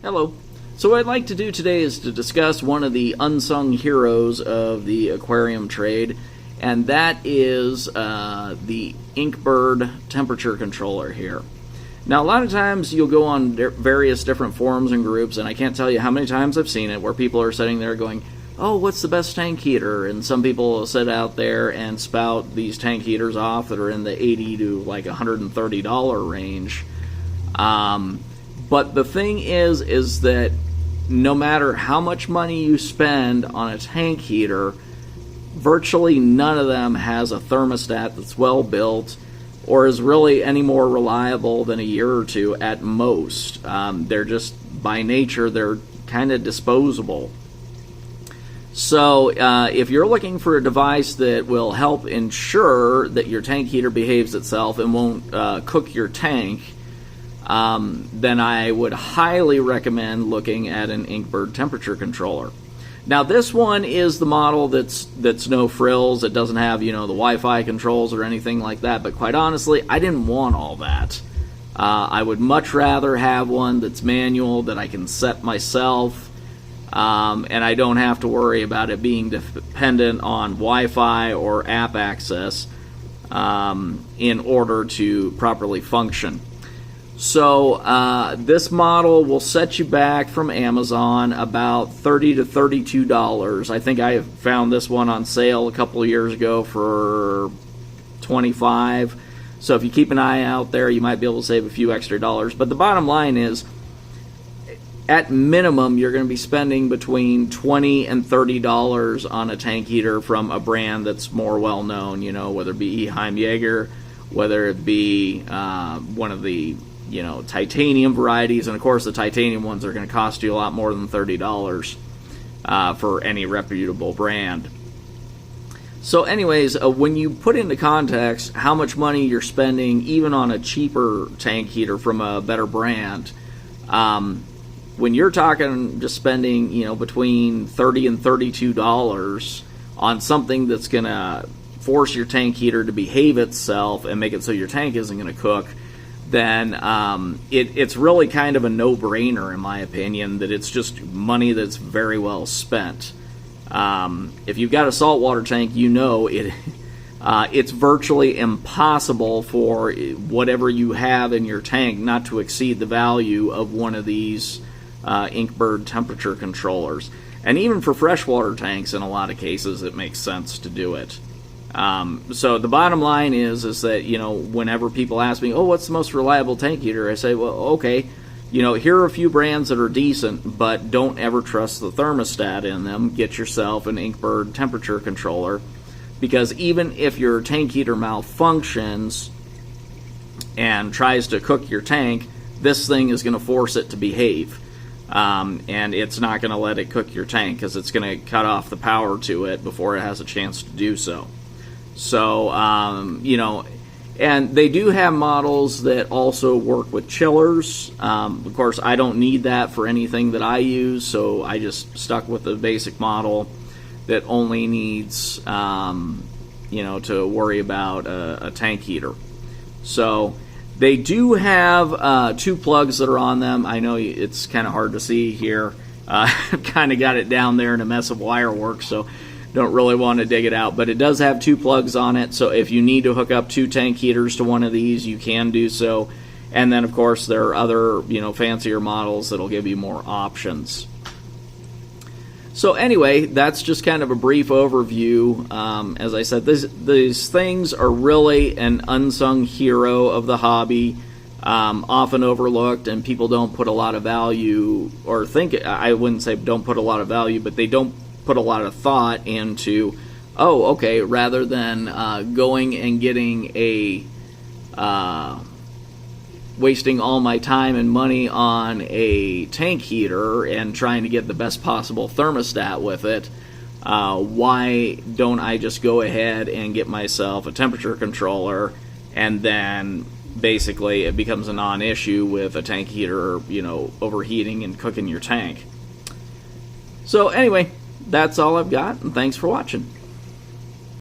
Hello. So what I'd like to do today is to discuss one of the unsung heroes of the aquarium trade, and that is the Inkbird temperature controller here. Now, a lot of times you'll go on various different forums and groups, and I can't tell you how many times I've seen it where people are sitting there going, oh, what's the best tank heater? And some people will sit out there and spout these tank heaters off that are in the $80 to like $130 range. But the thing is that no matter how much money you spend on a tank heater, virtually none of them has a thermostat that's well built or is really any more reliable than a year or two at most. They're just, by nature, they're kind of disposable. So if you're looking for a device that will help ensure that your tank heater behaves itself and won't cook your tank, then I would highly recommend looking at an Inkbird temperature controller. Now, this one is the model that's no frills. It doesn't have, the Wi-Fi controls or anything like that. But quite honestly, I didn't want all that. I would much rather have one that's manual, that I can set myself, and I don't have to worry about it being dependent on Wi-Fi or app access in order to properly function. So this model will set you back from Amazon about $30 to $32. I think I found this one on sale a couple of years ago for $25. So if you keep an eye out there, you might be able to save a few extra dollars. But the bottom line is, at minimum, you're going to be spending between $20 and $30 on a tank heater from a brand that's more well known, whether it be Eheim Jaeger, whether it be one of the titanium varieties, and of course the titanium ones are going to cost you a lot more than $30 for any reputable brand. So anyways, when you put into context how much money you're spending even on a cheaper tank heater from a better brand, when you're talking just spending between $30 and $32 on something that's going to force your tank heater to behave itself and make it so your tank isn't going to cook, then it's really kind of a no-brainer, in my opinion, that it's just money that's very well spent. If you've got a saltwater tank, it's virtually impossible for whatever you have in your tank not to exceed the value of one of these Inkbird temperature controllers. And even for freshwater tanks, in a lot of cases, it makes sense to do it. So the bottom line is that, whenever people ask me, oh, what's the most reliable tank heater? I say, well, okay, here are a few brands that are decent, but don't ever trust the thermostat in them. Get yourself an Inkbird temperature controller, because even if your tank heater malfunctions and tries to cook your tank, this thing is going to force it to behave. And it's not going to let it cook your tank, because it's going to cut off the power to it before it has a chance to do so. So, and they do have models that also work with chillers. Of course, I don't need that for anything that I use, so I just stuck with the basic model that only needs, to worry about a tank heater. So, they do have two plugs that are on them. I know it's kind of hard to see here. I've kind of got it down there in a mess of wire work, so don't really want to dig it out. But it does have two plugs on it, so if you need to hook up two tank heaters to one of these, you can do so. And then, of course, there are other, fancier models that'll give you more options. So anyway, that's just kind of a brief overview. As I said, these things are really an unsung hero of the hobby, often overlooked, and people don't put a lot of value, or I wouldn't say don't put a lot of value, but they don't put a lot of thought into, oh, okay, rather than going and getting wasting all my time and money on a tank heater and trying to get the best possible thermostat with it, why don't I just go ahead and get myself a temperature controller, and then basically it becomes a non-issue with a tank heater, overheating and cooking your tank. So anyway, that's all I've got, and thanks for watching.